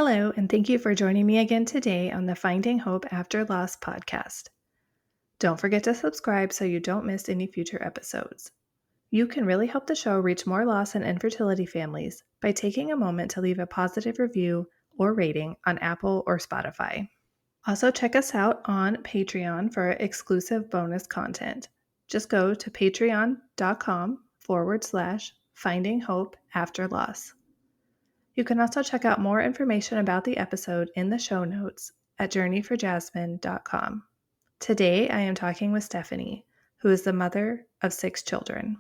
Hello, and thank you for joining me again today on the Finding Hope After Loss podcast. Don't forget to subscribe so you don't miss any future episodes. You can really help the show reach more loss and infertility families by taking a moment to leave a positive review or rating on Apple or Spotify. Also, check us out on Patreon for exclusive bonus content. Just go to patreon.com/Finding Hope After Loss. You can also check out more information about the episode in the show notes at journeyforjasmine.com. Today, I am talking with Stephanie, who is the mother of 6 children.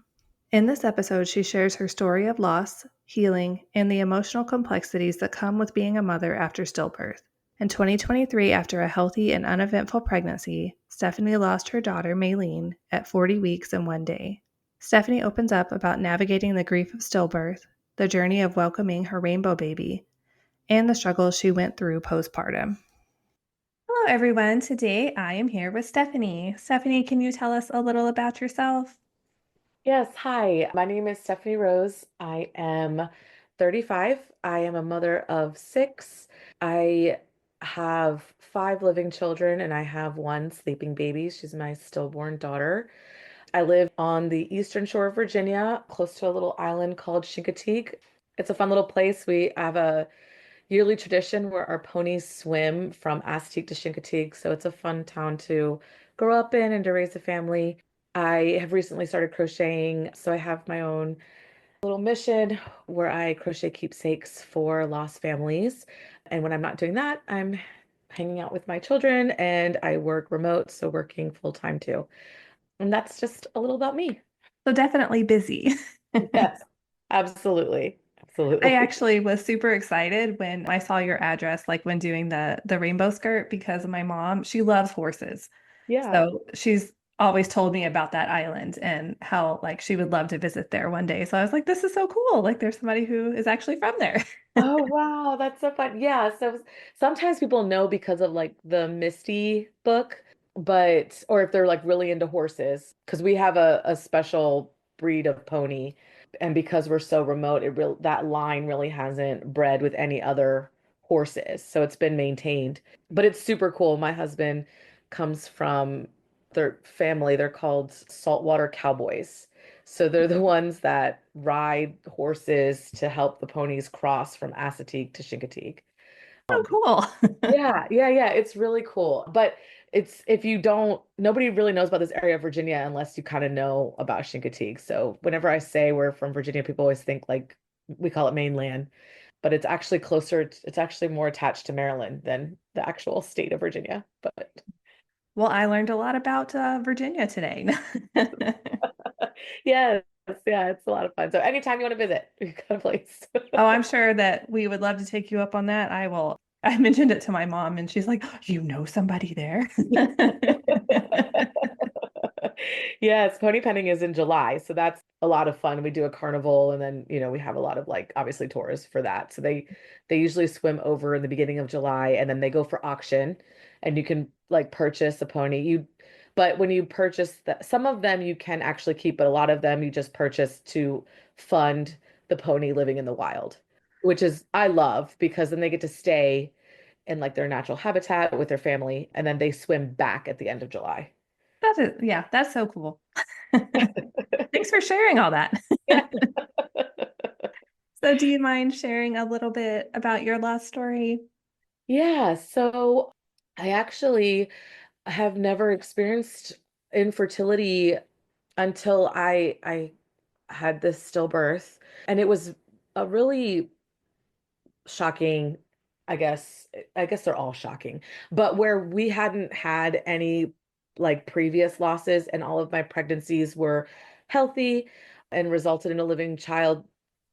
In this episode, she shares her story of loss, healing, and the emotional complexities that come with being a mother after stillbirth. In 2023, after a healthy and uneventful pregnancy, Stephanie lost her daughter, Maylene, at 40 weeks and 1 day. Stephanie opens up about navigating the grief of stillbirth, the journey of welcoming her rainbow baby, and the struggles she went through postpartum. Hello, everyone. Today I am here with Stephanie. Stephanie, can you tell us a little about yourself? Yes, hi. My name is Stephanie Rose. I am 35. I am a mother of 6. I have 5 living children and I have 1 sleeping baby. She's my stillborn daughter. I live on the eastern shore of Virginia, close to a little island called Chincoteague. It's a fun little place. We have a yearly tradition where our ponies swim from Assateague to Chincoteague. So it's a fun town to grow up in and to raise a family. I have recently started crocheting, so I have my own little mission where I crochet keepsakes for lost families. And when I'm not doing that, I'm hanging out with my children and I work remote, so working full time too. And that's just a little about me. So definitely busy. Yes, absolutely. I Absolutely. actually was super excited when I saw your address, like when doing the rainbow skirt, because my mom, she loves horses. Yeah. So she's always told me about that island and how like she would love to visit there one day. So I was like, this is so cool. Like there's somebody who is actually from there. Oh wow, that's so fun. Yeah, so sometimes people know because of like the Misty book, but or if they're like really into horses, because we have a special breed of pony, and because we're so remote, that line really hasn't bred with any other horses, so it's been maintained. But it's super cool. My husband comes from their family. They're called saltwater cowboys. So they're the ones that ride horses to help the ponies cross from Assateague to Chincoteague. Oh, Um, cool. yeah, it's really cool. But it's if you don't, nobody really knows about this area of Virginia unless you kind of know about Chincoteague. So whenever I say we're from Virginia, people always think like we call it mainland, but it's actually closer, it's actually more attached to Maryland than the actual state of Virginia. But Well, I learned a lot about Virginia today. yes, yeah, it's a lot of fun. So anytime you want to visit, we've got a place. Oh, I'm sure that we would love to take you up on that. I will. I mentioned it to my mom, and she's like, "You know somebody there?" Yes, pony penning is in July, so that's a lot of fun. We do a carnival and then, we have a lot of like obviously tourists for that. So they usually swim over in the beginning of July and then they go for auction and you can like purchase a pony. But when you purchase some of them you can actually keep, but a lot of them you just purchase to fund the pony living in the wild, which is I love because then they get to stay in like their natural habitat with their family and then they swim back at the end of July. That is, yeah, that's so cool. Thanks for sharing all that. Yeah. So, do you mind sharing a little bit about your last story? Yeah, so I actually have never experienced infertility until I had this stillbirth, and it was a really shocking, I guess. I guess they're all shocking, but where we hadn't had any like previous losses and all of my pregnancies were healthy and resulted in a living child,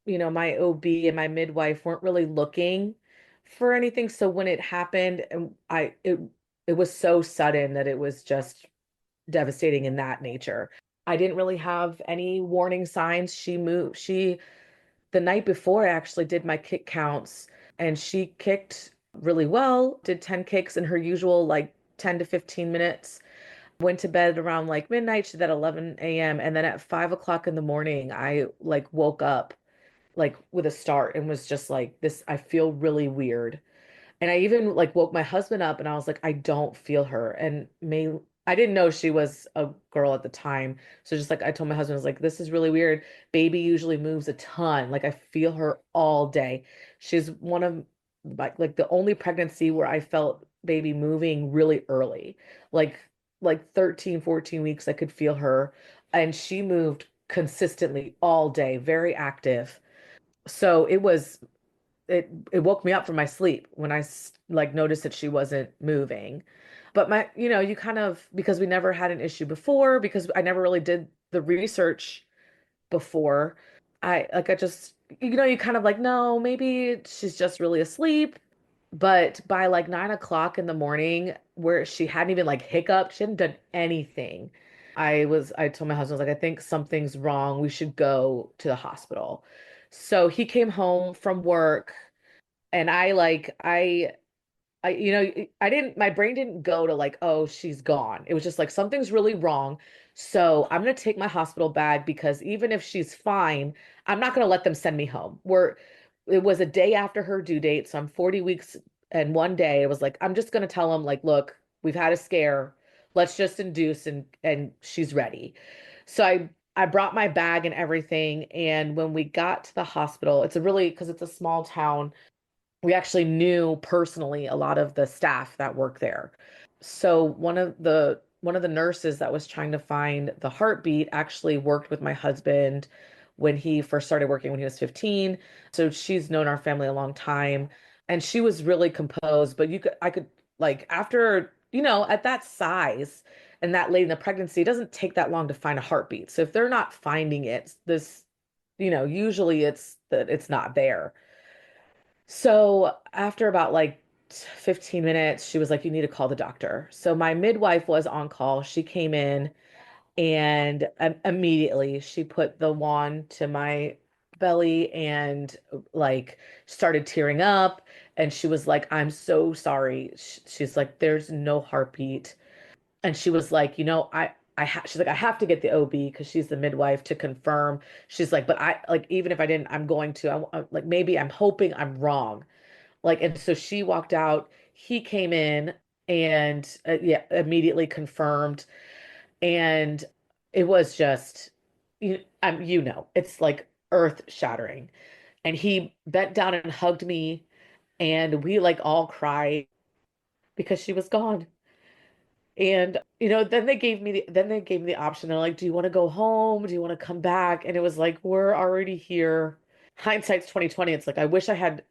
my OB and my midwife weren't really looking for anything. So when it happened, and it was so sudden that it was just devastating in that nature. I didn't really have any warning signs. She the night before I actually did my kick counts and she kicked really well, did 10 kicks in her usual like 10 to 15 minutes. Went to bed around like midnight. She did at 11 a.m. And then at 5 o'clock in the morning, I like woke up like with a start and was just like this, I feel really weird. And I even like woke my husband up and I was like, I don't feel her. And I didn't know she was a girl at the time. So just like I told my husband, I was like, this is really weird. Baby usually moves a ton. Like I feel her all day. She's one of like the only pregnancy where I felt baby moving really early. Like like 13, 14 weeks, I could feel her. And she moved consistently all day, very active. So it woke me up from my sleep when like noticed that she wasn't moving. But you kind of, because we never had an issue before, because I never really did the research before, I just, you kind of like, no, maybe she's just really asleep. But by like 9 o'clock in the morning, where she hadn't even like hiccuped, she hadn't done anything. I told my husband, I was like, I think something's wrong. We should go to the hospital. So he came home from work and I didn't, my brain didn't go to like, oh, she's gone. It was just like, something's really wrong. So I'm going to take my hospital bag because even if she's fine, I'm not going to let them send me home. It was a day after her due date. So I'm 40 weeks and 1 day. It was like, I'm just going to tell them, like, look, we've had a scare. Let's just induce and she's ready. So I brought my bag and everything. And when we got to the hospital, because it's a small town, we actually knew personally a lot of the staff that work there. So one of the nurses that was trying to find the heartbeat actually worked with my husband when he first started working when he was 15. So she's known our family a long time and she was really composed, but I could like after, at that size and that late in the pregnancy, it doesn't take that long to find a heartbeat. So if they're not finding it, usually it's that it's not there. So after about like 15 minutes, she was like, you need to call the doctor. So my midwife was on call. She came in and immediately she put the wand to my belly and like started tearing up. And she was like, I'm so sorry. She's like, there's no heartbeat. And she was like, she's like, I have to get the OB because she's the midwife to confirm. She's like, but I like, even if I didn't, I'm going to. Like, maybe I'm hoping I'm wrong. Like, and so she walked out. He came in and yeah, immediately confirmed. And it was just, it's like earth shattering. And he bent down and hugged me, and we like all cried because she was gone. And then they gave me the option. They're like, "Do you want to go home? Do you want to come back?" And it was like, "We're already here." Hindsight's 2020. It's like I wish I had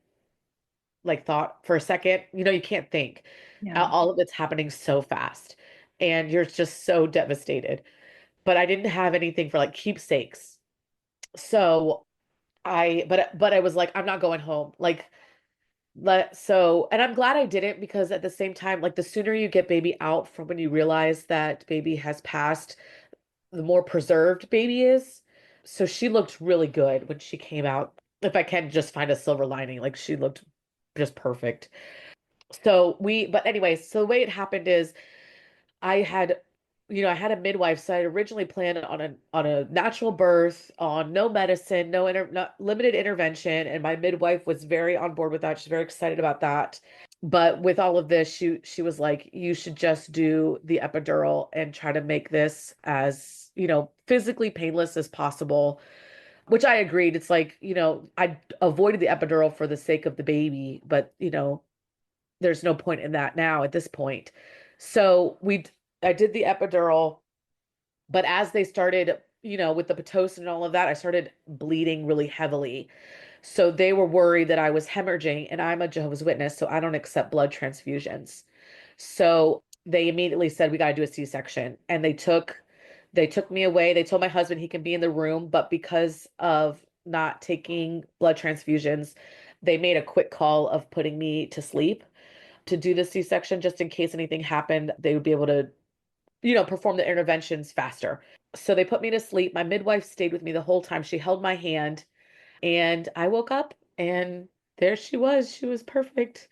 like thought for a second. You can't think. Yeah. All of it's happening so fast and you're just so devastated. But I didn't have anything for like keepsakes. So but I was like, I'm not going home. Like and I'm glad I didn't because at the same time, like the sooner you get baby out from when you realize that baby has passed, the more preserved baby is. So she looked really good when she came out. If I can just find a silver lining, like she looked just perfect. But anyways, so the way it happened is I had, I had a midwife. So I originally planned on a natural birth, on no medicine, not limited intervention, and my midwife was very on board with that. She's very excited about that. But with all of this, she was like, you should just do the epidural and try to make this as, physically painless as possible. Which I agreed. It's like, I avoided the epidural for the sake of the baby, but there's no point in that now at this point. So I did the epidural, but as they started, with the Pitocin and all of that, I started bleeding really heavily. So they were worried that I was hemorrhaging, and I'm a Jehovah's Witness, so I don't accept blood transfusions. So they immediately said we got to do a C-section, and they took me away. They told my husband he can be in the room, but because of not taking blood transfusions, they made a quick call of putting me to sleep to do the C-section just in case anything happened, they would be able to, perform the interventions faster. So they put me to sleep. My midwife stayed with me the whole time. She held my hand and I woke up and there she was. She was perfect.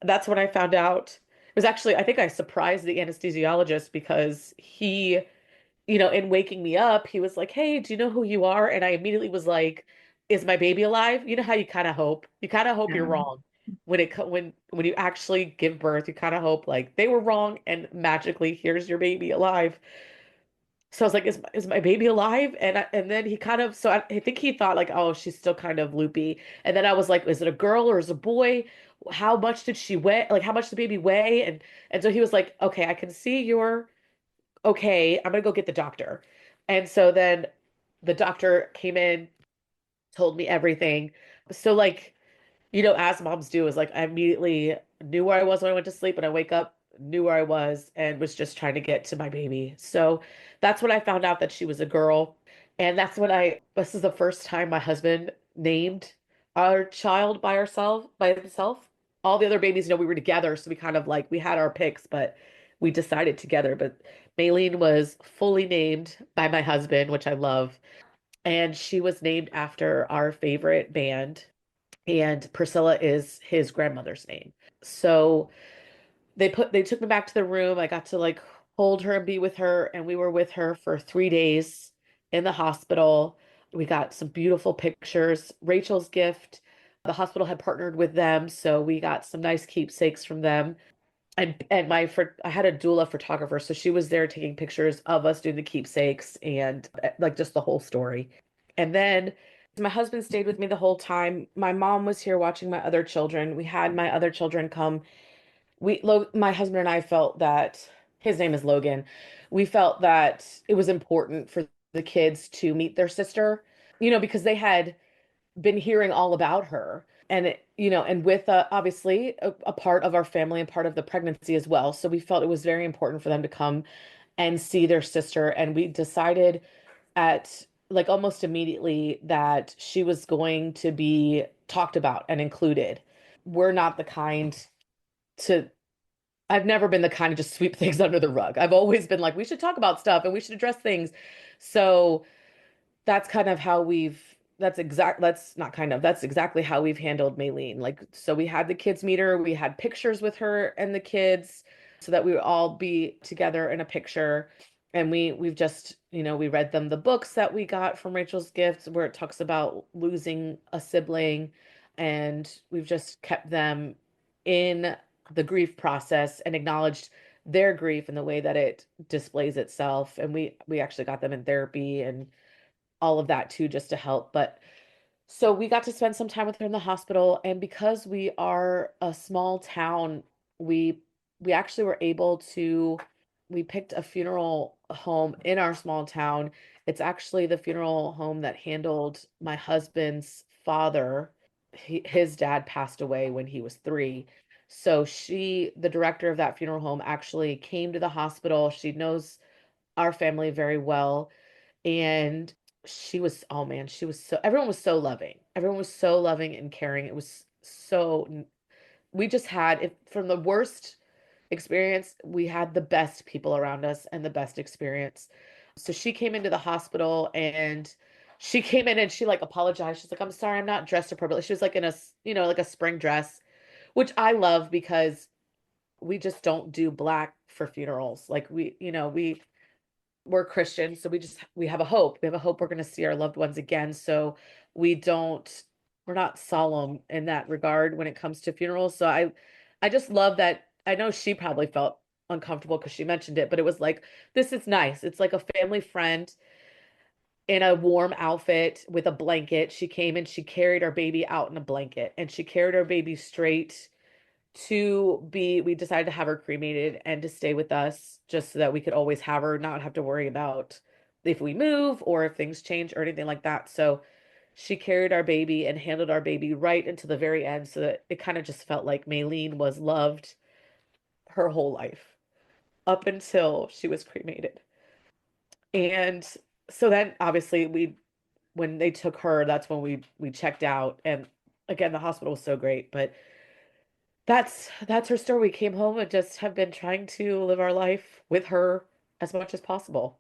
That's when I found out. It was actually, I think I surprised the anesthesiologist because he, in waking me up, he was like, "Hey, do you know who you are?" And I immediately was like, "Is my baby alive?" You know how you kind of hope. You kind of hope you're Yeah. wrong. When you actually give birth, you kind of hope like they were wrong and magically here's your baby alive. So I was like, is my baby alive? And then he kind of, so I think he thought like, oh, she's still kind of loopy. And then I was like, is it a girl or is it a boy? How much did she weigh? Like, how much did the baby weigh? And so he was like, okay, I can see you're okay. I'm gonna go get the doctor. And so then the doctor came in, told me everything. So like, as moms do, is like I immediately knew where I was when I went to sleep and I wake up, knew where I was, and was just trying to get to my baby. So that's when I found out that she was a girl. And this is the first time my husband named our child by himself. All the other babies, we were together, so we kind of like we had our picks, but we decided together. But Maylene was fully named by my husband, which I love. And she was named after our favorite band, and Priscilla is his grandmother's name. So they took me back to the room. I got to like hold her and be with her, and we were with her for 3 days in the hospital. We got some beautiful pictures. Rachel's gift, the hospital had partnered with them, so we got some nice keepsakes from them. And I had a doula photographer, so she was there taking pictures of us doing the keepsakes and like just the whole story. And then my husband stayed with me the whole time. My mom was here watching my other children. We had my other children come. My husband and I felt that his name is Logan. We felt that it was important for the kids to meet their sister, because they had been hearing all about her, and with obviously a part of our family and part of the pregnancy as well. So we felt it was very important for them to come and see their sister. And we decided at like almost immediately that she was going to be talked about and included. We're not the kind to, I've never been the kind to just sweep things under the rug. I've always been like, we should talk about stuff and we should address things. So that's kind of how that's exactly how we've handled Maylene. Like, so we had the kids meet her, we had pictures with her and the kids so that we would all be together in a picture. And we've just, we read them the books that we got from Rachel's Gifts where it talks about losing a sibling. And we've just kept them in the grief process and acknowledged their grief and the way that it displays itself. And we actually got them in therapy and all of that too, just to help. But so we got to spend some time with her in the hospital, and because we are a small town, we we actually were able to we picked a funeral home in our small town. It's actually the funeral home that handled my husband's father. His dad passed away when he was 3. So the director of that funeral home, actually came to the hospital. She knows our family very well, and oh man, everyone was so loving. Everyone was so loving and caring. It was we just had, if from the worst experience, we had the best people around us and the best experience. So she came into the hospital, and she came in and she like apologized. She's like, I'm sorry, I'm not dressed appropriately. She was like in like a spring dress, which I love because we just don't do black for funerals. Like we're Christians, so we have a hope. We have a hope we're going to see our loved ones again. So we don't, we're not solemn in that regard when it comes to funerals. So I just love that. I know she probably felt uncomfortable because she mentioned it, but it was like, this is nice. It's like a family friend in a warm outfit with a blanket. She came and she carried our baby out in a blanket, and she carried our baby straight we decided to have her cremated and to stay with us just so that we could always have her, not have to worry about if we move or if things change or anything like that. So she carried our baby and handled our baby right into the very end, so that it kind of just felt like Maylene was loved her whole life up until she was cremated. And so then obviously when they took her, that's when we checked out. And again, the hospital was so great, but that's her story. We came home and just have been trying to live our life with her as much as possible.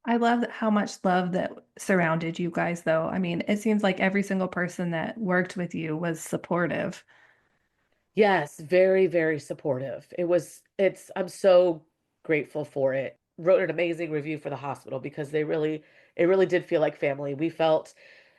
I love how much love that surrounded you guys, though. I mean, it seems like every single person that worked with you was supportive. Yes, very, very supportive. I'm so grateful for it. Wrote an amazing review for the hospital because it really did feel like family. We felt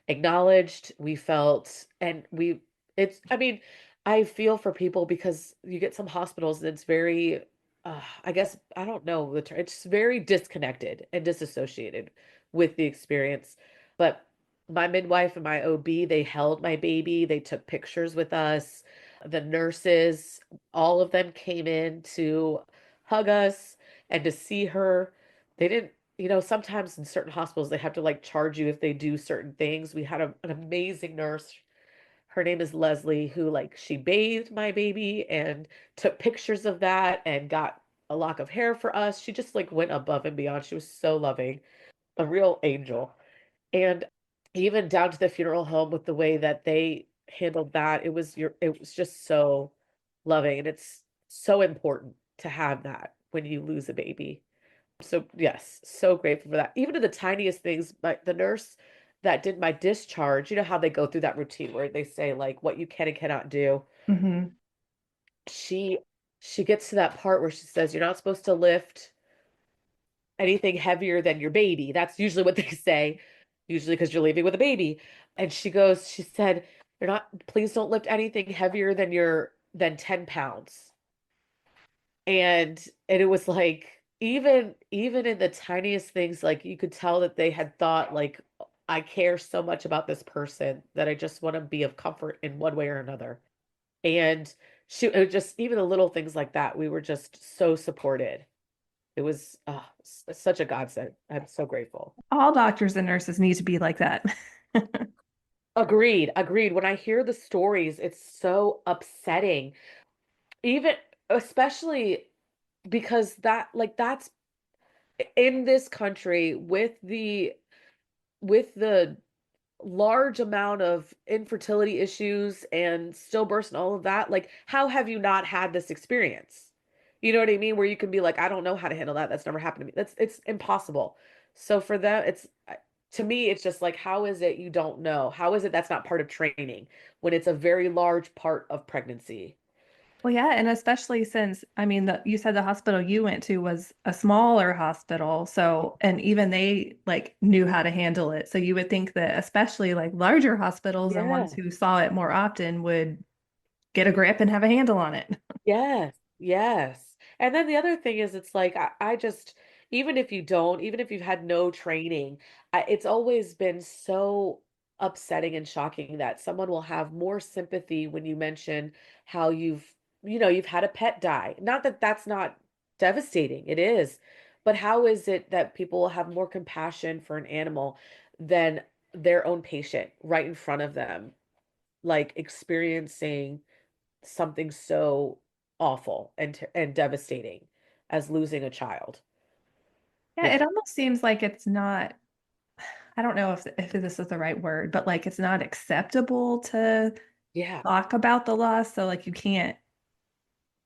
acknowledged. We felt, and we, it's, I mean, I feel for people because you get some hospitals that's very, I guess, I don't know the term. It's very disconnected and disassociated with the experience. But my midwife and my OB, they held my baby. They took pictures with us. The nurses, all of them came in to hug us and to see her. They didn't, sometimes in certain hospitals, they have to like charge you if they do certain things. We had an amazing nurse. Her name is Leslie, who like she bathed my baby and took pictures of that and got a lock of hair for us. She just like went above and beyond. She was so loving, a real angel. And even down to the funeral home with the way that they handled that, it was just so loving. And it's so important to have that when you lose a baby. So yes, so grateful for that. Even to the tiniest things, like the nurse that did my discharge, you know how they go through that routine where they say like what you can and cannot do. Hmm. She she gets to that part where she says you're not supposed to lift anything heavier than your baby. That's usually what they say, usually because you're leaving with a baby. And she said, you're not, please don't lift anything heavier than 10 pounds. And it was like even in the tiniest things, like you could tell that they had thought like I care so much about this person that I just want to be of comfort in one way or another. And it was just even the little things like that, we were just so supported. It was such a godsend. I'm so grateful. All doctors and nurses need to be like that. Agreed. When I hear the stories, it's so upsetting. Even especially because that's in this country with the large amount of infertility issues and stillbirths and all of that, like how have you not had this experience? You know what I mean? Where you can be like, I don't know how to handle that. That's never happened to me. It's impossible. So for them, it's to me, it's just like, how is it you don't know? How is it that's not part of training when it's a very large part of pregnancy? Well, yeah, and especially since, I mean, you said the hospital you went to was a smaller hospital, so and even they like knew how to handle it. So you would think that especially like larger hospitals and ones Yeah. who saw it more often would get a grip and have a handle on it. Yes, yes. And then the other thing is, it's like, I just, even if you've had no training, it's always been so upsetting and shocking that someone will have more sympathy when you mention how you've had a pet die. Not that that's not devastating, it is. But how is it that people will have more compassion for an animal than their own patient right in front of them, like experiencing something so awful and devastating as losing a child. Yeah, it It's almost seems like it's not, I don't know if this is the right word, but like it's not acceptable to yeah, talk about the loss. So like you can't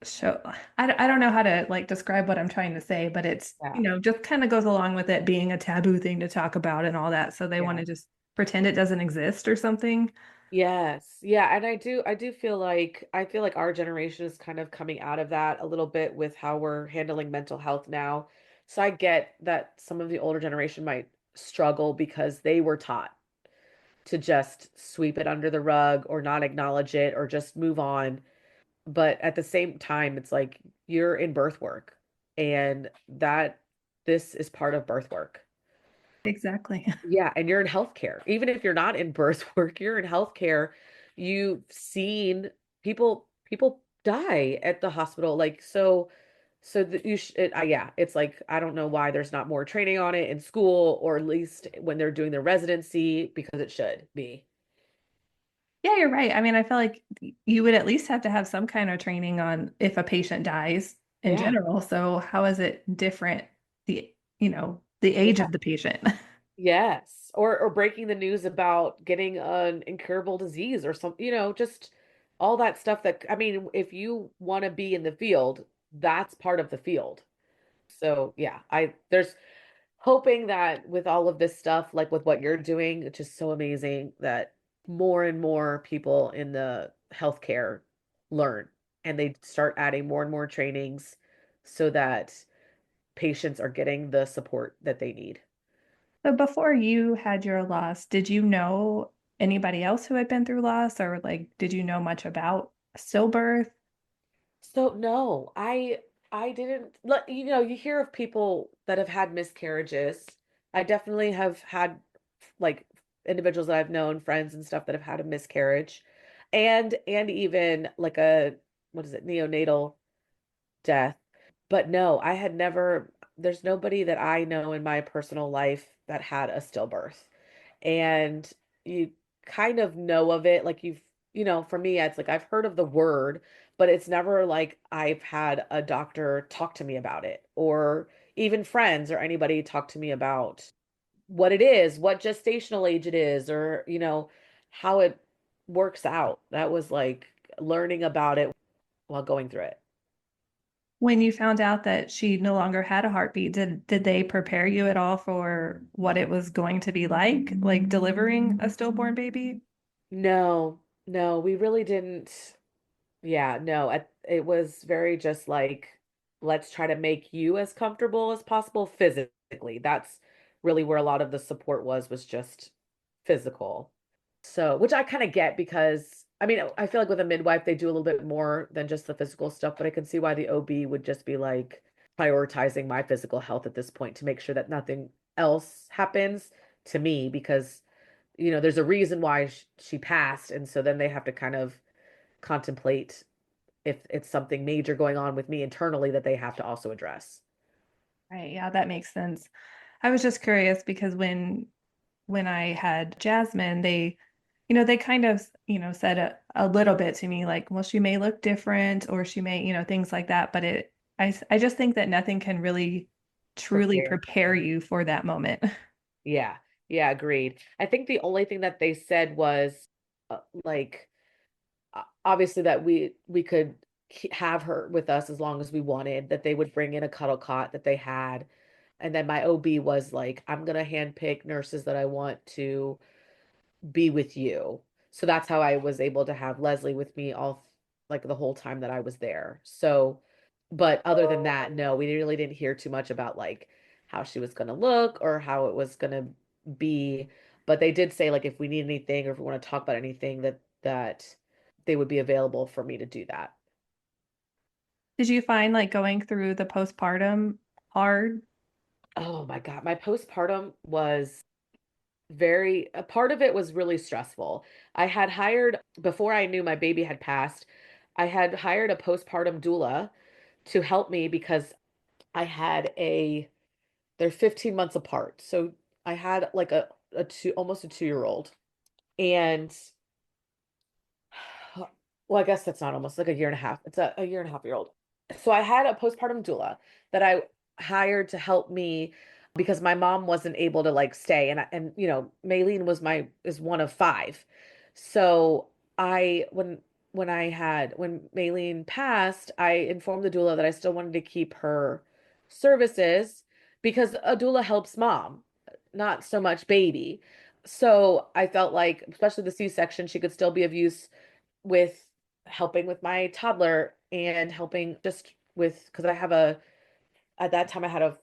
show, I don't know how to like describe what I'm trying to say, but it's, yeah, just kind of goes along with it being a taboo thing to talk about and all that. So they want yeah. to just pretend it doesn't exist or something. Yes. Yeah, and I do feel like our generation is kind of coming out of that a little bit with how we're handling mental health now. So I get that some of the older generation might struggle because they were taught to just sweep it under the rug or not acknowledge it or just move on. But at the same time, it's like you're in birth work and that this is part of birth work. Exactly. Yeah, and you're in healthcare. Even if you're not in birth work, you're in healthcare. You've seen people die at the hospital. Like so that yeah, it's like I don't know why there's not more training on it in school or at least when they're doing their residency because it should be. Yeah, you're right. I mean, I feel like you would at least have to have some kind of training on if a patient dies in Yeah. general. So how is it different the age of the patient? Yes, or breaking the news about getting an incurable disease or something, just all that stuff that I mean, if you want to be in the field, that's part of the field. So, yeah, I there's hoping that with all of this stuff, like with what you're doing, it's just so amazing that more and more people in the healthcare learn and they start adding more and more trainings so that patients are getting the support that they need. So before you had your loss, did you know anybody else who had been through loss or like did you know much about stillbirth? So no, I didn't you hear of people that have had miscarriages. I definitely have had like individuals that I've known, friends and stuff that have had a miscarriage and even like a what is it, neonatal death. But no, I had never, there's nobody that I know in my personal life that had a stillbirth. And you kind of know of it. Like for me, it's like I've heard of the word, but it's never like I've had a doctor talk to me about it or even friends or anybody talk to me about what it is, what gestational age it is, or, how it works out. That was like learning about it while going through it. When you found out that she no longer had a heartbeat, did they prepare you at all for what it was going to be like delivering a stillborn baby? No, no, we really didn't. Yeah, no, it was very just like, let's try to make you as comfortable as possible physically. That's really where a lot of the support was just physical. So, which I kind of get because I mean, I feel like with a midwife, they do a little bit more than just the physical stuff, but I can see why the OB would just be like prioritizing my physical health at this point to make sure that nothing else happens to me because, there's a reason why she passed. And so then they have to kind of contemplate if it's something major going on with me internally that they have to also address. Right, yeah, that makes sense. I was just curious because when I had Jasmine, they kind of, said a little bit to me like, well, she may look different or she may, things like that. But I just think that nothing can really truly Prepare. prepare you for that moment. Yeah. Yeah, agreed. I think the only thing that they said was like obviously that we could have her with us as long as we wanted, that they would bring in a cuddle cot that they had. And then my OB was like, I'm gonna handpick nurses that I want to be with you. So that's how I was able to have Leslie with me all like the whole time that I was there. So, but other than that, no, we really didn't hear too much about like how she was going to look or how it was going to be. But they did say like if we need anything or if we want to talk about anything that they would be available for me to do that. Did you find like going through the postpartum hard? Oh my God, my postpartum was very a part of it was really stressful. I had hired before I knew my baby had passed, I had hired a postpartum doula to help me because I had a they're 15 months apart. So I had like a two almost a 2-year old. And well, I guess that's not almost like a year and a half. It's a year and a half year old. So I had a postpartum doula that I hired to help me because my mom wasn't able to like stay and Maylene is one of five. So I when Maylene passed, I informed the doula that I still wanted to keep her services because a doula helps mom, not so much baby. So I felt like, especially the C-section, she could still be of use with helping with my toddler and helping just with because I have at that time I had a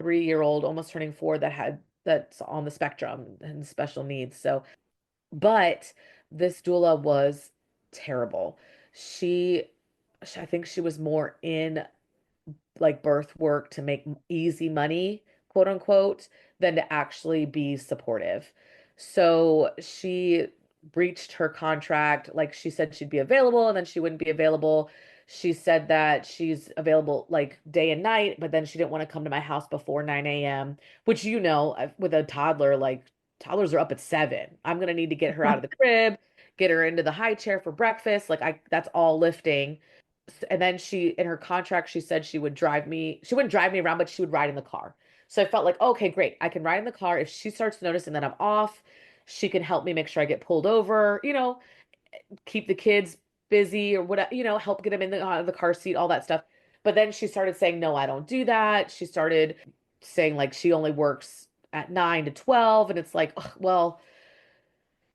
3-year old almost turning 4 that's on the spectrum and special needs. So, but this doula was terrible. She, I think she was more in like birth work to make easy money, quote unquote, than to actually be supportive. So she breached her contract. Like she said she'd be available and then she wouldn't be available. She said that she's available like day and night, but then she didn't want to come to my house before 9 a.m., which, with a toddler, like toddlers are up at 7. I'm going to need to get her out of the crib, get her into the high chair for breakfast. That's all lifting. And then in her contract, she said she wouldn't drive me around, but she would ride in the car. So I felt like, okay, great. I can ride in the car. If she starts noticing that I'm off, she can help me make sure I get pulled over, keep the kids busy or whatever, help get them in the car seat, all that stuff. But then she started saying, no, I don't do that. She started saying like she only works at 9 to 12. And it's like, ugh, well,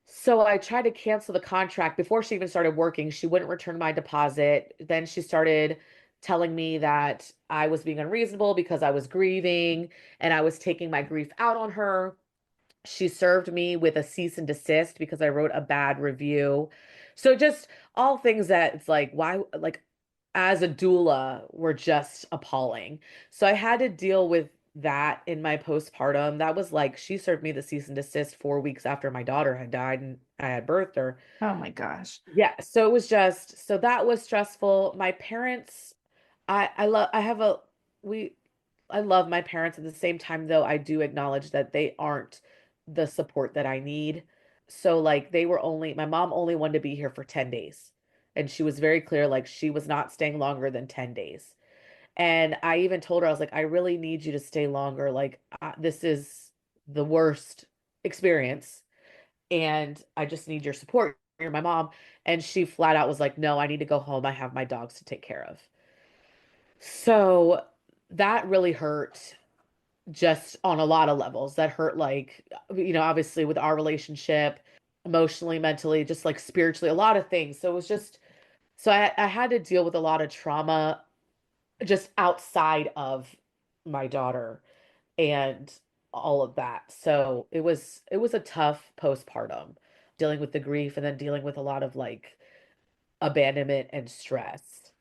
so I tried to cancel the contract before she even started working. She wouldn't return my deposit. Then she started telling me that I was being unreasonable because I was grieving and I was taking my grief out on her. She served me with a cease and desist because I wrote a bad review. So just all things that it's like, why, like as a doula, were just appalling. So I had to deal with that in my postpartum. That was like, she served me the cease and desist 4 weeks after my daughter had died and I had birthed her. Oh my gosh. Yeah. So it was just, so that was stressful. My parents, I love, I have a, we, I love my parents. At the same time, though, I do acknowledge that they aren't the support that I need. So, like, my mom only wanted to be here for 10 days. And she was very clear, like, she was not staying longer than 10 days. And I even told her, I was like, I really need you to stay longer. Like, this is the worst experience. And I just need your support. You're my mom. And she flat out was like, no, I need to go home. I have my dogs to take care of. So that really hurt just on a lot of levels. That hurt, like, obviously with our relationship, emotionally, mentally, just like spiritually, a lot of things. So it was just, so I had to deal with a lot of trauma just outside of my daughter and all of that. So it was a tough postpartum, dealing with the grief and then dealing with a lot of like abandonment and stress.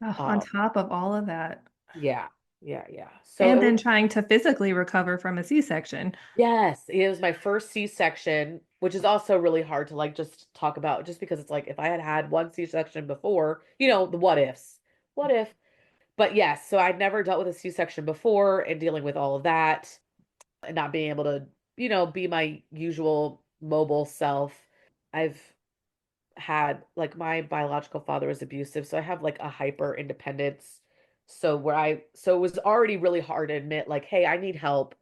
Oh, on Um, top of all of that. yeah, yeah. So And it then was. trying to physically recover from a C-section. Yes, it was my first C-section, which is also really hard to like just talk about, just because it's like if I had had one C-section before, the what ifs. What if? But yes, so I'd never dealt with a C-section before and dealing with all of that and not being able to, be my usual mobile self. I've had like my biological father was abusive, so I have like a hyper independence. So it was already really hard to admit like, hey, I need help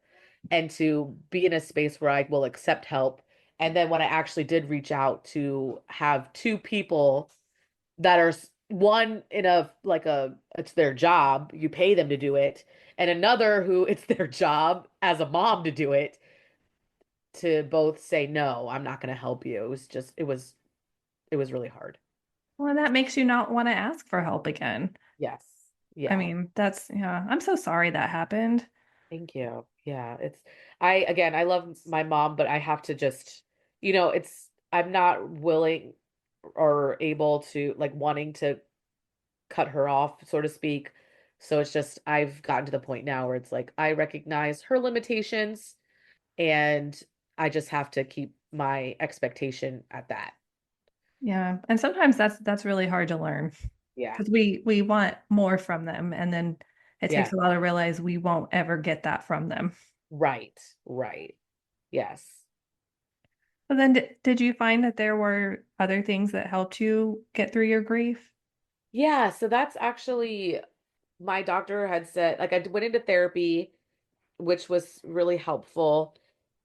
and to be in a space where I will accept help. And then when I actually did reach out to have two people that are one in a like a it's their job, you pay them to do it, and another who it's their job as a mom to do it, to both say no, I'm not going to help you. It was really hard. Well, that makes you not want to ask for help again. Yes. I Yeah. mean, yeah, I'm so sorry that happened. Thank you. Yeah, I love my mom, but I have to just, I'm not willing or able to, like, wanting to cut her off, so to speak. So it's just, I've gotten to the point now where it's like, I recognize her limitations and I just have to keep my expectation at that. Yeah. And sometimes that's really hard to learn Yeah. because we want more from them. And then it takes Yeah. a while to realize we won't ever get that from them. Right. Right. Yes. But then did you find that there were other things that helped you get through your grief? Yeah. So that's actually, my doctor had said, like, I went into therapy, which was really helpful.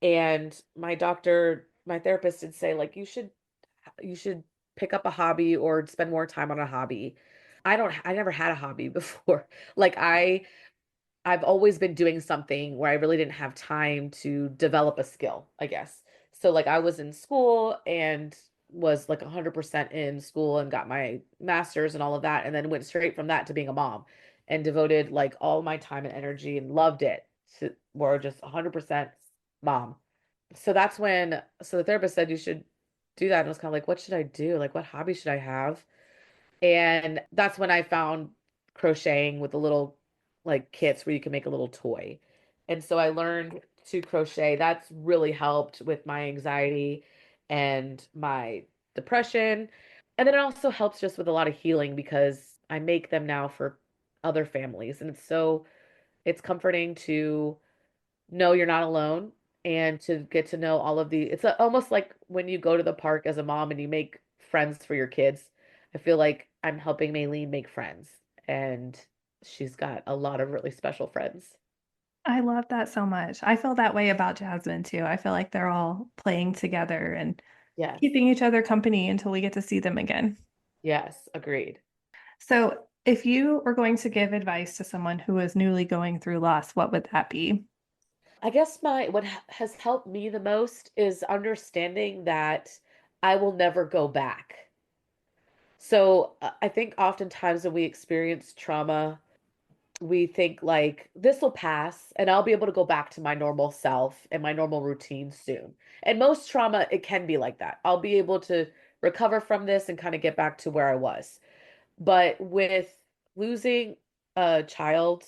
And my therapist did say, like, you should pick up a hobby or spend more time on a hobby. I never had a hobby before. Like, I've always been doing something where I really didn't have time to develop a skill, I guess. So like I was in school and was like 100% in school and got my master's and all of that, and then went straight from that to being a mom and devoted like all my time and energy and loved it to were just 100% mom. So the therapist said you should do that. And I was kind of like, what should I do? Like, what hobby should I have? And that's when I found crocheting with the little like kits where you can make a little toy. And so I learned to crochet. That's really helped with my anxiety and my depression. And then it also helps just with a lot of healing because I make them now for other families. And it's comforting to know you're not alone and to get to know all of it's almost like when you go to the park as a mom and you make friends for your kids. I feel like I'm helping Maylene make friends, and she's got a lot of really special friends. I love that so much. I feel that way about Jasmine too. I feel like they're all playing together and Yes. keeping each other company until we get to see them again. Yes, agreed. So, if you were going to give advice to someone who is newly going through loss, what would that be? I guess what has helped me the most is understanding that I will never go back. So I think oftentimes when we experience trauma, we think like this will pass and I'll be able to go back to my normal self and my normal routine soon. And most trauma, it can be like that. I'll be able to recover from this and kind of get back to where I was. But with losing a child,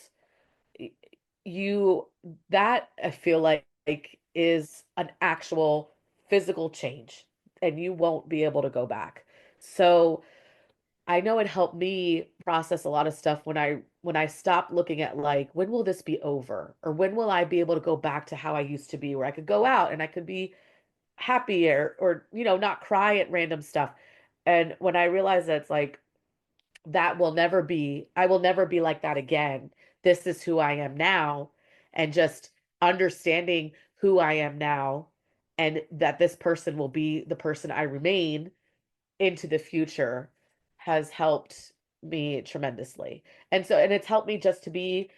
y- you that I feel like is an actual physical change and you won't be able to go back. So I know it helped me process a lot of stuff when I stopped looking at like when will this be over or when will I be able to go back to how I used to be where I could go out and I could be happier or not cry at random stuff. And when I realized that it's like that will never be, I will never be like that again. This is who I am now. And just understanding who I am now and that this person will be the person I remain into the future has helped me tremendously. And it's helped me just to be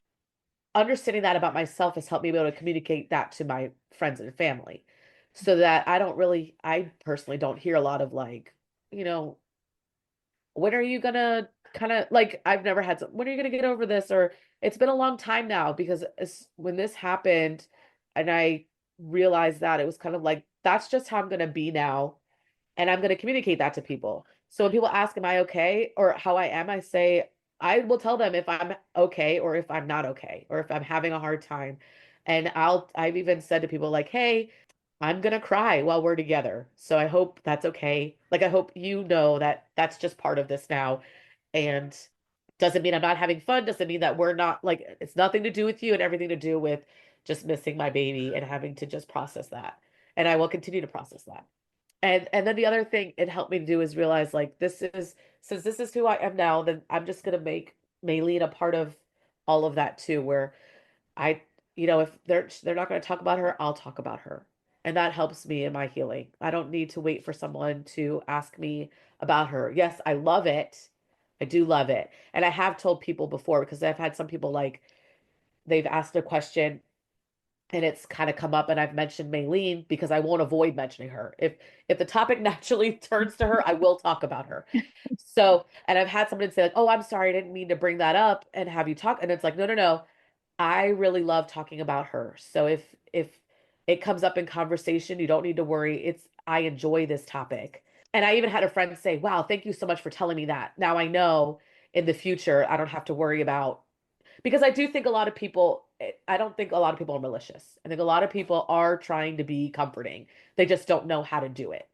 understanding that about myself has helped me be able to communicate that to my friends and family so that I personally don't hear a lot of like, you know, when are you gonna kind of like I've never had when are you gonna get over this? Or it's been a long time now because when this happened and I realized that it was kind of like that's just how I'm gonna be now and I'm gonna communicate that to people. So when people ask, am I okay? Or how I am, I say I will tell them if I'm okay or if I'm not okay or if I'm having a hard time. And I've even said to people like, hey, I'm gonna cry while we're together. So I hope that's okay. Like I hope you know that that's just part of this now. And doesn't mean I'm not having fun, doesn't mean that we're not like it's nothing to do with you and everything to do with just missing my baby and having to just process that. And I will continue to process that. And then the other thing it helped me to do is realize like this is since this is who I am now, then I'm just gonna make Maylene a part of all of that too, where I, if they're not going to talk about her, I'll talk about her. And that helps me in my healing. I don't need to wait for someone to ask me about her. Yes, I love it. I do love it. And I have told people before because I've had some people like they've asked a question and it's kind of come up and I've mentioned Maylene because I won't avoid mentioning her. If the topic naturally turns to her, I will talk about her. So, and I've had someone say like, "Oh, I'm sorry, I didn't mean to bring that up and have you talk." And it's like, "No, no, no. I really love talking about her. So if it comes up in conversation, you don't need to worry. It's I enjoy this topic." And I even had a friend say, "Wow, thank you so much for telling me that. Now I know in the future I don't have to worry about." Because I do think a lot of people I don't think a lot of people are malicious. I think a lot of people are trying to be comforting. They just don't know how to do it.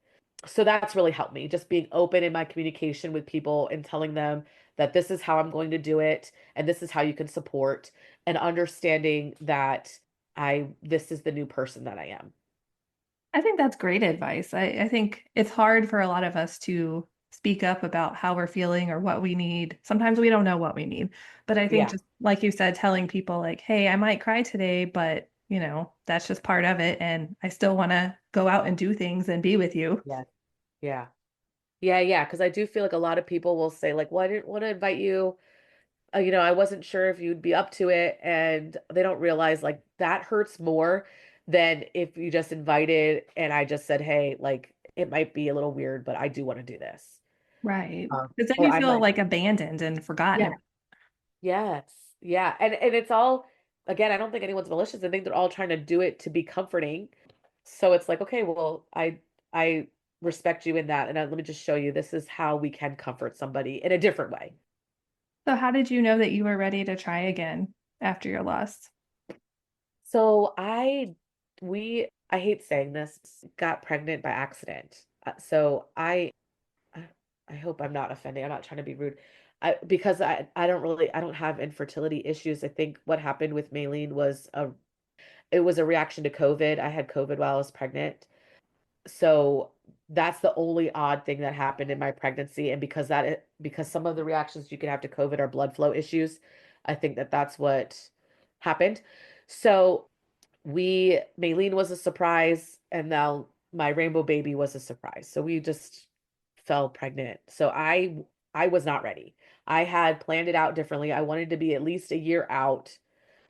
So that's really helped me, just being open in my communication with people and telling them that this is how I'm going to do it and this is how you can support and understanding that this is the new person that I am. I think that's great advice. I think it's hard for a lot of us to speak up about how we're feeling or what we need. Sometimes we don't know what we need. But I think Yeah. just like you said, telling people like, hey, I might cry today, but that's just part of it. And I still want to go out and do things and be with you. Yeah. Yeah. Yeah. Because I do feel like a lot of people will say, like, well, I didn't want to invite you. I wasn't sure if you'd be up to it. And they don't realize like that hurts more than if you just invited and I just said, hey, like it might be a little weird, but I do want to do this. Right. Because then Or you I feel might, like abandoned and yeah, forgotten. yes, yeah. And it's all, again, I don't think anyone's malicious. I think they're all trying to do it to be comforting. So it's like, okay, well, I respect you in that. And let me just show you this is how we can comfort somebody in a different way. So how did you know that you were ready to try again after your loss? So I hate saying this, got pregnant by accident. So I I hope I'm not offending. I'm not trying to be rude. Because I don't have infertility issues. I think what happened with Maylene was it was a reaction to COVID. I had COVID while I was pregnant. So that's the only odd thing that happened in my pregnancy. And because some of the reactions you can have to COVID are blood flow issues, I think that that's what happened. So Maylene was a surprise, and now my rainbow baby was a surprise. So we just fell pregnant. So I was not ready. I had planned it out differently. I wanted to be at least a year out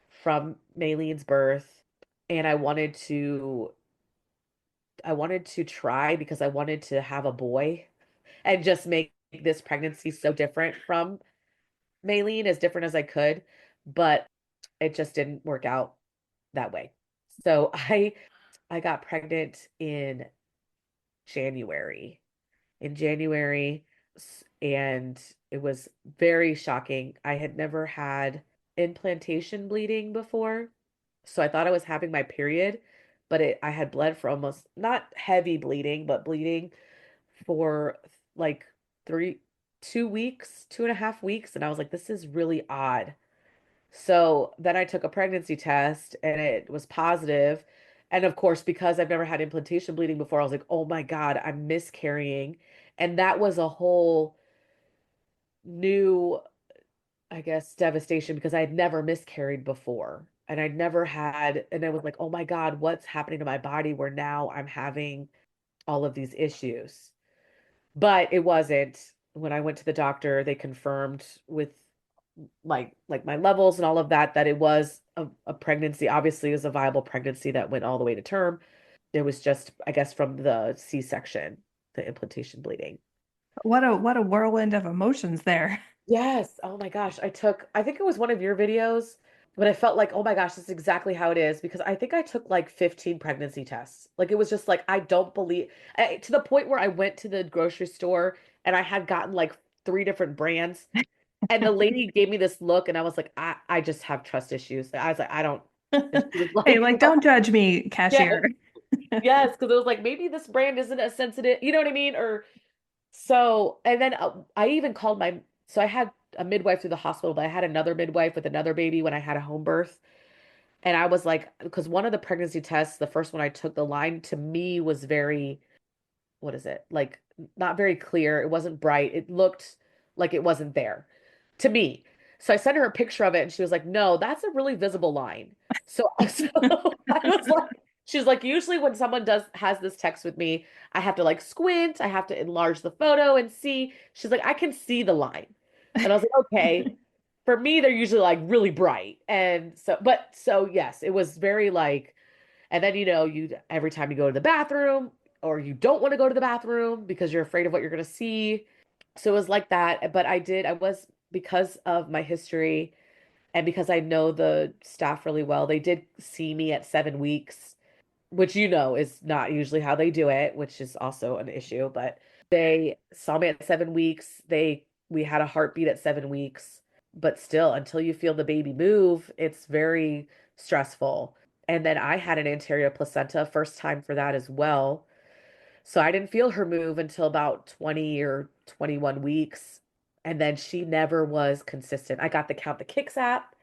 from Maylene's birth, and I wanted to try because I wanted to have a boy and just make this pregnancy so different from Maylene, as different as I could, but it just didn't work out that way. So I got pregnant in January in January, and it was very shocking. I had never had implantation bleeding before, so I thought I was having my period, but I had bled for almost not heavy bleeding, but bleeding for like three, 2 weeks, 2.5 weeks, and I was like, this is really odd. So then I took a pregnancy test and it was positive. And of course, because I've never had implantation bleeding before, I was like, oh my God, I'm miscarrying. And that was a whole new, I guess, devastation because I had never miscarried before. And I'd never had, and I was like, oh my God, what's happening to my body where now I'm having all of these issues? But it wasn't. When I went to the doctor, they confirmed with my levels and all of that that it was a pregnancy. Obviously, it was a viable pregnancy that went all the way to term. It was just, I guess, from the C-section, the implantation bleeding. What a whirlwind of emotions there. Yes. Oh my gosh. I think it was one of your videos, but I felt like, oh my gosh, this is exactly how it is because I think I took like 15 pregnancy tests. Like it was just like, I don't believe, to the point where I went to the grocery store and I had gotten like three different brands. And the lady gave me this look, and I was like, I just have trust issues. I was like, I don't. And she was Hey, like, like, no. don't judge me, Yes, cashier. yes, because it was like maybe this brand isn't as sensitive. You know what I mean? Or so, and then I even called so I had a midwife through the hospital, but I had another midwife with another baby when I had a home birth. And I was like, because one of the pregnancy tests, the first one I took, the line to me was very, what is it? Like not very clear. It wasn't bright. It looked like it wasn't there to me. So I sent her a picture of it and she was like, "No, that's a really visible line." So I was like, she's like, "Usually when someone does has this text with me, I have to like squint, I have to enlarge the photo and see." She's like, "I can see the line." And I was like, "Okay." For me, they're usually like really bright. And so, but so yes, it was very like, and then, you every time you go to the bathroom or you don't want to go to the bathroom because you're afraid of what you're going to see. So it was like that. But I was, because of my history and because I know the staff really well, they did see me at 7 weeks, which is not usually how they do it, which is also an issue. But they saw me at 7 weeks. We had a heartbeat at 7 weeks, but still, until you feel the baby move, it's very stressful. And then I had an anterior placenta, first time for that as well. So I didn't feel her move until about 20 or 21 weeks. And then she never was consistent. I got the Count the Kicks app,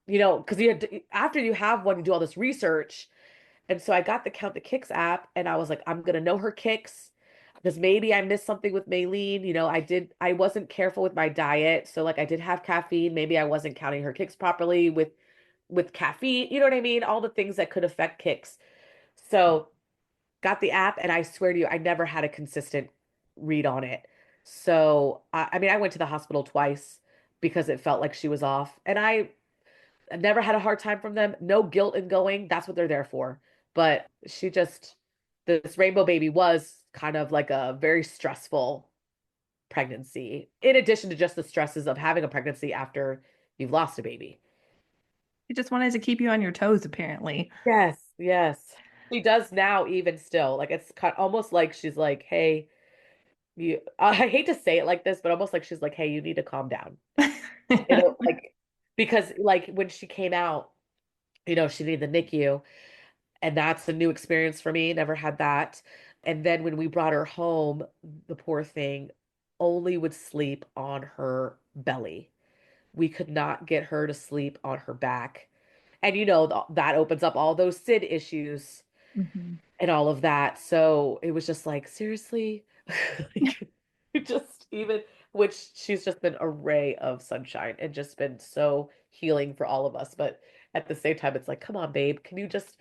because after you have one, you do all this research. And so I got the Count the Kicks app and I was like, I'm gonna know her kicks because maybe I missed something with Maylene. I wasn't careful with my diet. So like I did have caffeine. Maybe I wasn't counting her kicks properly with caffeine. You know what I mean? All the things that could affect kicks. So got the app and I swear to you, I never had a consistent read on it. So I mean, I went to the hospital twice because it felt like she was off. And I never had a hard time from them. No guilt in going. That's what they're there for. But this rainbow baby was kind of like a very stressful pregnancy, in addition to just the stresses of having a pregnancy after you've lost a baby. He just wanted to keep you on your toes, apparently. Yes, yes. She does now, even still. Like it's almost like she's like, hey, I hate to say it like this, but almost like she's like, hey, you need to calm down. Like, because like when she came out, she needed the NICU. And that's a new experience for me. Never had that. And then when we brought her home, the poor thing only would sleep on her belly. We could not get her to sleep on her back. And that opens up all those SID issues Mhm. and all of that. So it was just like, seriously? Like, just even, which she's just been a ray of sunshine and just been so healing for all of us. But at the same time, it's like, come on, babe, can you just,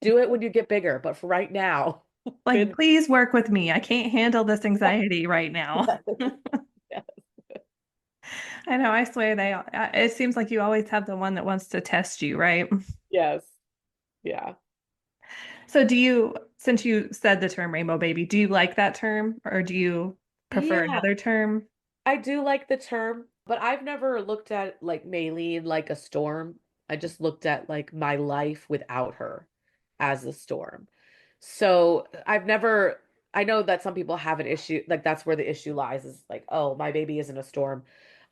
do it when you get bigger? But for right now, Like, been, please work with me. I can't handle this anxiety right now. yeah, I know, I swear it seems like you always have the one that wants to test you, right? yes, yeah. So since you said the term rainbow baby, do you like that term or do you prefer Yeah, another term? I do like the term, but I've never looked at like Maylene like a storm. I just looked at like my life without her as a storm. So I've never. I know that some people have an issue, like that's where the issue lies, is like, oh, my baby is in a storm.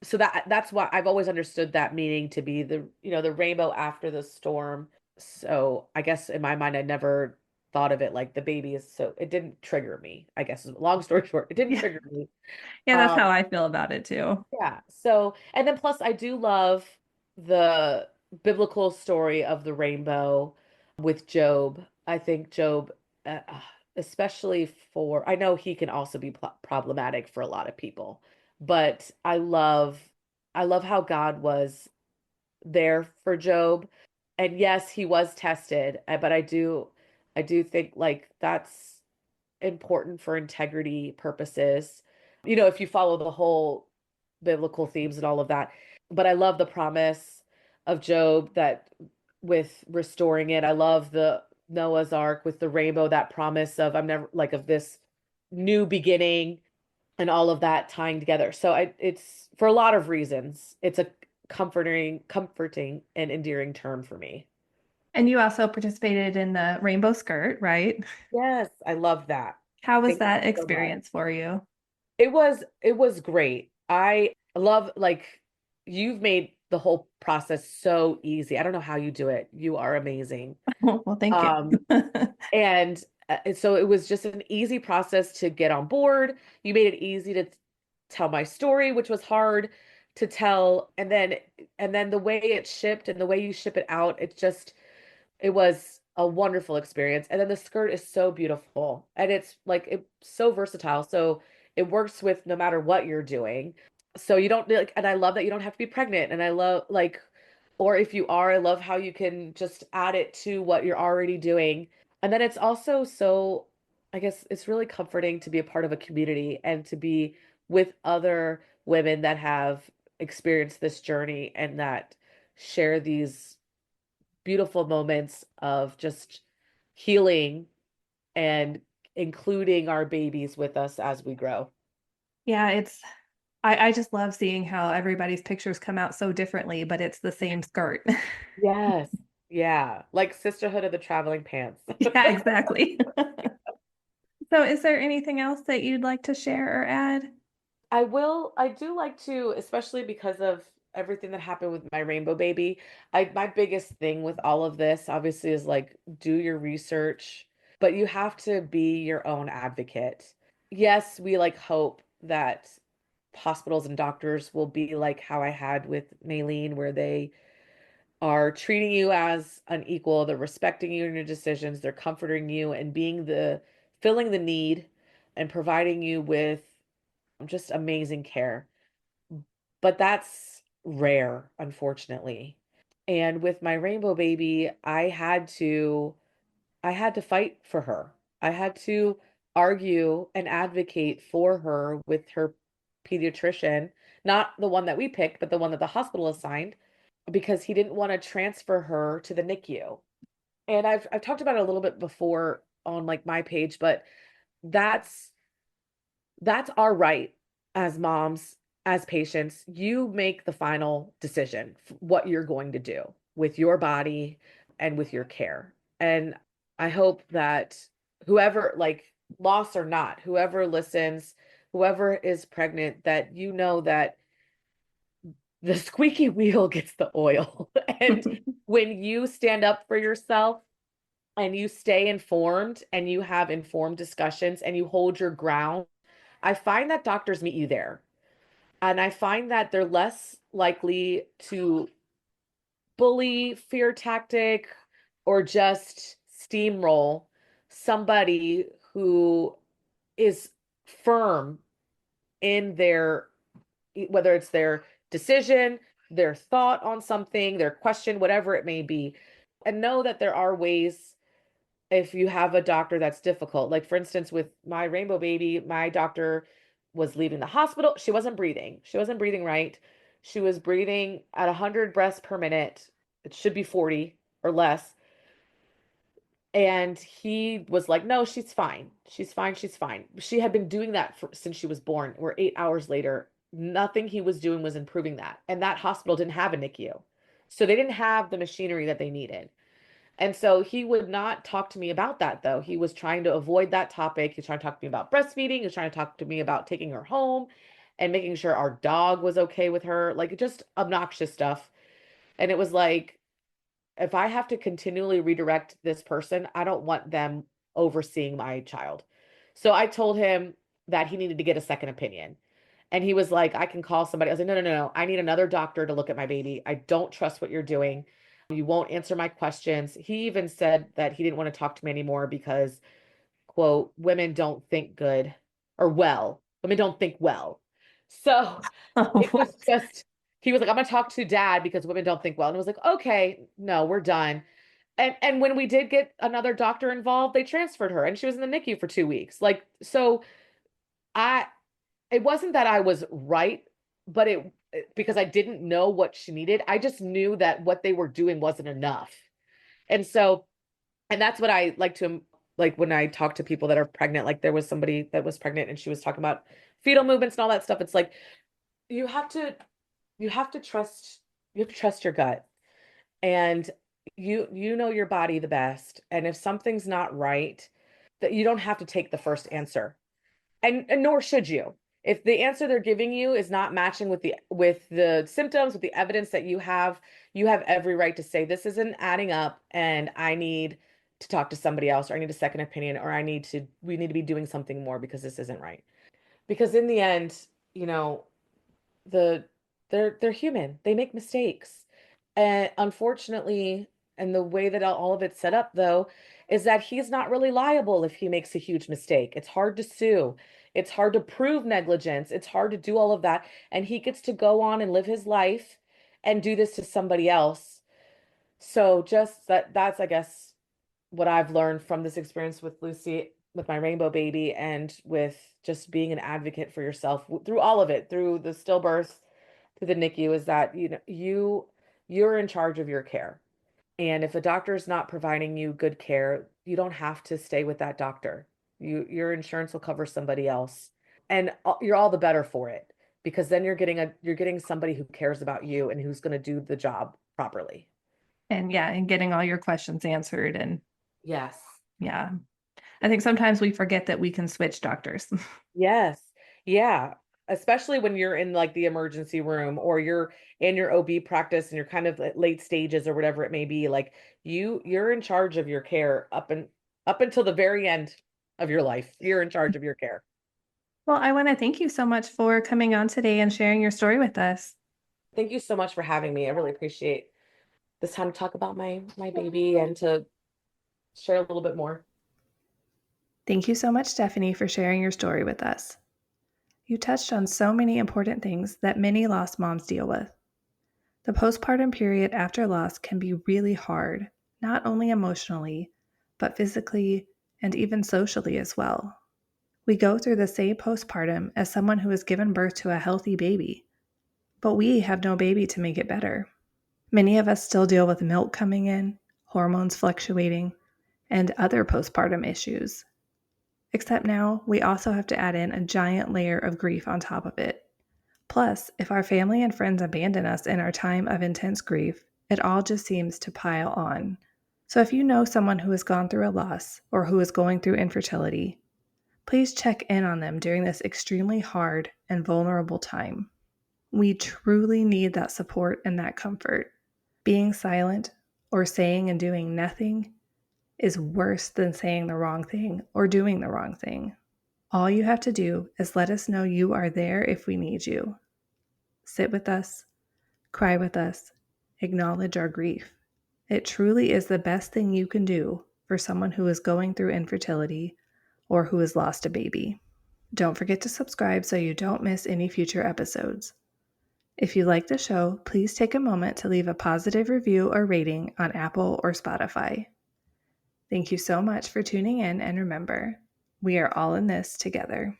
So that's why I've always understood that meaning to be the, the rainbow after the storm. So I guess in my mind, I never thought of it like the baby is, so it didn't trigger me, I guess. Long story short, it didn't Yeah. trigger me. Yeah, that's Um, how I feel about it too. yeah. So, and then plus I do love the biblical story of the rainbow with Job. I think Job, especially for, I know he can also be problematic for a lot of people, but I love how God was there for Job. And yes, he was tested, but I do think like that's important for integrity purposes. If you follow the whole biblical themes and all of that. But I love the promise of Job that with restoring it. I love the Noah's Ark with the rainbow, that promise of I'm never like of this new beginning and all of that tying together. So it's for a lot of reasons, it's a comforting and endearing term for me. And you also participated in the rainbow skirt, right? Yes, I love that. How was Thank you that so much. experience for you? It was great. I love like you've made the whole process so easy. I don't know how you do it. You are amazing. Well, thank you. Um and so it was just an easy process to get on board. You made it easy to tell my story, which was hard to tell. And then the way it shipped and the way you ship it out, it was a wonderful experience. And then the skirt is so beautiful and it's like it's so versatile. So it works with no matter what you're doing. So you don't like, and I love that you don't have to be pregnant. And I love like, or if you are, I love how you can just add it to what you're already doing. And then it's also so, I guess it's really comforting to be a part of a community and to be with other women that have experienced this journey and that share these beautiful moments of just healing and including our babies with us as we grow. Yeah, I just love seeing how everybody's pictures come out so differently, but it's the same skirt. Yes. Yeah. Like Sisterhood of the Traveling Pants. Yeah, exactly. So, is there anything else that you'd like to share or add? I do like to, especially because of everything that happened with my rainbow baby. My biggest thing with all of this obviously is like do your research, but you have to be your own advocate. Yes, we like hope that hospitals and doctors will be like how I had with Maylene, where they are treating you as an equal, they're respecting you in your decisions, they're comforting you and being the filling the need and providing you with just amazing care. But that's rare, unfortunately. And with my rainbow baby, I had to fight for her. I had to argue and advocate for her with her pediatrician, not the one that we picked, but the one that the hospital assigned, because he didn't want to transfer her to the NICU. And I've talked about it a little bit before on like my page, but that's that's our right as moms, as patients. You make the final decision what you're going to do with your body and with your care. And I hope that whoever, like loss or not, whoever listens, whoever is pregnant, that you know that the squeaky wheel gets the oil. And when you stand up for yourself and you stay informed and you have informed discussions and you hold your ground, I find that doctors meet you there. And I find that they're less likely to bully, fear tactic, or just steamroll somebody who is firm in their, whether it's their decision, their thought on something, their question, whatever it may be. And know that there are ways if you have a doctor that's difficult. Like for instance, with my rainbow baby, my doctor was leaving the hospital. She wasn't breathing. She wasn't breathing right. She was breathing at 100 breaths per minute. It should be 40 or less. And he was like, "No, she's fine. She's fine. She's fine." She had been doing that since she was born. We're 8 hours later. Nothing he was doing was improving that. And that hospital didn't have a NICU. So they didn't have the machinery that they needed. And so he would not talk to me about that, though. He was trying to avoid that topic. He's trying to talk to me about breastfeeding. He was trying to talk to me about taking her home and making sure our dog was okay with her, like just obnoxious stuff. And it was like, if I have to continually redirect this person, I don't want them overseeing my child. So I told him that he needed to get a second opinion. And he was like, I can call somebody. I was like, no, no, no, no. I need another doctor to look at my baby. I don't trust what you're doing. You won't answer my questions. He even said that he didn't want to talk to me anymore because, quote, women don't think good or well. Women don't think well. So Oh, it was what? just, he was like, I'm going to talk to dad because women don't think well. And I was like, okay, no, we're done. And when we did get another doctor involved, they transferred her and she was in the NICU for 2 weeks. Like, so I, it wasn't that I was right, but because I didn't know what she needed. I just knew that what they were doing wasn't enough. And so, and that's what I like to, like when I talk to people that are pregnant, like there was somebody that was pregnant and she was talking about fetal movements and all that stuff. It's like you have to you have to trust you have to trust your gut. And you know your body the best. And if something's not right, that you don't have to take the first answer. And nor should you. If the answer they're giving you is not matching with the symptoms, with the evidence that you have every right to say this isn't adding up and I need to talk to somebody else, or I need a second opinion, or we need to be doing something more because this isn't right. Because in the end, you know, the they're human. They make mistakes. And unfortunately, and the way that all of it's set up though, is that he's not really liable if he makes a huge mistake. It's hard to sue. It's hard to prove negligence. It's hard to do all of that. And he gets to go on and live his life and do this to somebody else. So just that's I guess what I've learned from this experience with Lucy, with my rainbow baby, and with just being an advocate for yourself through all of it, through the stillbirth, through the NICU, is that you're in charge of your care. And if a doctor is not providing you good care, you don't have to stay with that doctor. Your insurance will cover somebody else, and you're all the better for it because then you're getting somebody who cares about you and who's going to do the job properly. And yeah, and getting all your questions answered. And Yes. yeah, I think sometimes we forget that we can switch doctors. Yes. Yeah. Especially when you're in like the emergency room or you're in your OB practice and you're kind of at late stages or whatever it may be, like you're in charge of your care up until the very end of your life. You're in charge of your care. Well, I want to thank you so much for coming on today and sharing your story with us. Thank you so much for having me. I really appreciate this time to talk about my baby and to share a little bit more. Thank you so much, Stephanie, for sharing your story with us. You touched on so many important things that many lost moms deal with. The postpartum period after loss can be really hard, not only emotionally, but physically and even socially as well. We go through the same postpartum as someone who has given birth to a healthy baby, but we have no baby to make it better. Many of us still deal with milk coming in, hormones fluctuating, and other postpartum issues. Except now, we also have to add in a giant layer of grief on top of it. Plus, if our family and friends abandon us in our time of intense grief, it all just seems to pile on. So if you know someone who has gone through a loss or who is going through infertility, please check in on them during this extremely hard and vulnerable time. We truly need that support and that comfort. Being silent or saying and doing nothing is worse than saying the wrong thing or doing the wrong thing. All you have to do is let us know you are there if we need you. Sit with us, cry with us, acknowledge our grief. It truly is the best thing you can do for someone who is going through infertility or who has lost a baby. Don't forget to subscribe so you don't miss any future episodes. If you like the show, please take a moment to leave a positive review or rating on Apple or Spotify. Thank you so much for tuning in, and remember, we are all in this together.